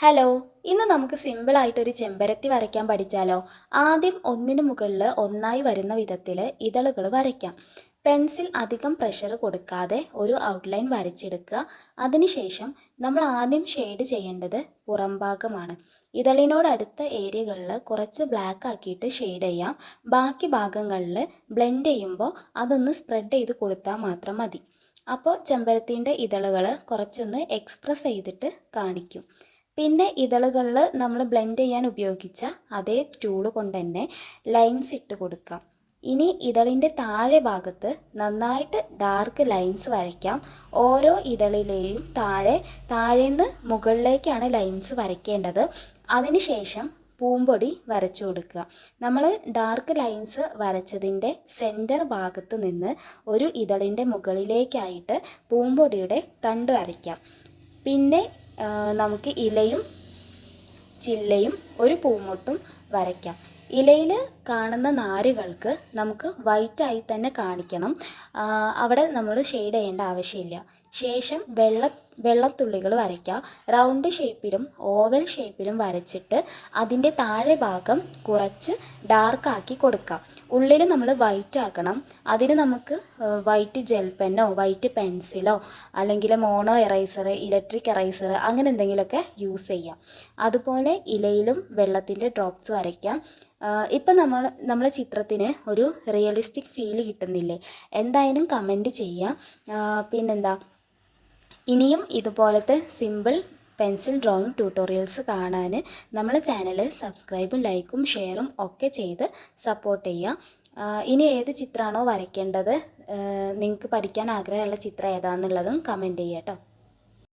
Hello, ഇന്ന് നമുക്ക് simple ആയിട്ടൊരു ചെമ്പരത്തി വരയ്ക്കാൻ പഠിച്ചാലോ? ആദ്യം ഒന്നിനു മുകളിൽ ഒന്നായി വരുന്ന വിധത്തിൽ ഇതളുകൾ വരയ്ക്കാം. പെൻസിൽ അധികം പ്രഷർ കൊടുക്കാതെ ഒരു ഔട്ട്ലൈൻ വരച്ചെടുക്കുക. അതിനുശേഷം നമ്മൾ ആദ്യം ഷെയ്ഡ് ചെയ്യേണ്ടത് പുറംഭാഗമാണ്. ഇതളിനോടടുത്ത ഏരിയകളിൽ കുറച്ച് ബ്ലാക്ക് ആക്കിയിട്ട് ഷെയ്ഡ് ചെയ്യാം. ബാക്കി ഭാഗങ്ങളിൽ ബ്ലെൻഡ് ചെയ്യുമ്പോൾ അതൊന്ന് സ്പ്രെഡ് ചെയ്ത് കൊടുത്താൽ മാത്രം മതി. അപ്പോൾ ചെമ്പരത്തിൻ്റെ ഇതളുകൾ കുറച്ചൊന്ന് എക്സ്പ്രസ് ചെയ്തിട്ട് കാണിക്കും. പിന്നെ ഇതളുകളിൽ നമ്മൾ ബ്ലെൻഡ് ചെയ്യാൻ ഉപയോഗിച്ച അതേ ടൂൾ കൊണ്ട് തന്നെ ലൈൻസ് ഇട്ട് കൊടുക്കാം. ഇനി ഇതളിൻ്റെ താഴെ ഭാഗത്ത് നന്നായിട്ട് ഡാർക്ക് ലൈൻസ് വരയ്ക്കാം. ഓരോ ഇതളിലെയും താഴേന്ന് മുകളിലേക്കാണ് ലൈൻസ് വരയ്ക്കേണ്ടത്. അതിനുശേഷം പൂമ്പൊടി വരച്ചു കൊടുക്കുക. നമ്മൾ ഡാർക്ക് ലൈൻസ് വരച്ചതിൻ്റെ സെൻറ്റർ ഭാഗത്ത് നിന്ന് ഒരു ഇതളിൻ്റെ മുകളിലേക്കായിട്ട് പൂമ്പൊടിയുടെ തണ്ട് വരയ്ക്കാം. പിന്നെ നമുക്ക് ഇലയും ചില്ലയും ഒരു പൂമൊട്ടും വരയ്ക്കാം. ഇലയിൽ കാണുന്ന നാരുകൾക്ക് നമുക്ക് വൈറ്റായി തന്നെ കാണിക്കണം. അവിടെ നമ്മൾ ഷെയ്ഡ് ചെയ്യേണ്ട ആവശ്യമില്ല. ശേഷം വെള്ളത്തുള്ളികൾ വരയ്ക്കുക. റൗണ്ട് ഷേപ്പിലും ഓവൽ ഷേപ്പിലും വരച്ചിട്ട് അതിൻ്റെ താഴെ ഭാഗം കുറച്ച് ഡാർക്കാക്കി കൊടുക്കാം. ഉള്ളിൽ നമ്മൾ വൈറ്റ് ആക്കണം. അതിന് നമുക്ക് വൈറ്റ് ജെൽ പെന്നോ വൈറ്റ് പെൻസിലോ അല്ലെങ്കിൽ മോണോ എറൈസർ, ഇലക്ട്രിക് എറൈസർ അങ്ങനെ എന്തെങ്കിലുമൊക്കെ യൂസ് ചെയ്യാം. അതുപോലെ ഇലയിലും വെള്ളത്തിൻ്റെ ഡ്രോപ്സ് വരയ്ക്കാം. ഇപ്പം നമ്മളെ ചിത്രത്തിന് ഒരു റിയലിസ്റ്റിക് ഫീൽ കിട്ടുന്നില്ലേ? എന്തായാലും കമൻറ്റ് ചെയ്യാം. പിന്നെന്താ, ഇനിയും ഇതുപോലത്തെ സിമ്പിൾ പെൻസിൽ ഡ്രോയിങ് ട്യൂട്ടോറിയൽസ് കാണാൻ നമ്മളെ ചാനൽ സബ്സ്ക്രൈബും ലൈക്കും ഷെയറും ഒക്കെ ചെയ്ത് സപ്പോർട്ട് ചെയ്യുക. ഇനി ഏത് ചിത്രമാണോ വരയ്ക്കേണ്ടത്, നിങ്ങൾക്ക് പഠിക്കാൻ ആഗ്രഹമുള്ള ചിത്രം ഏതാണെന്നുള്ളതും കമൻറ്റ് ചെയ്യാം കേട്ടോ.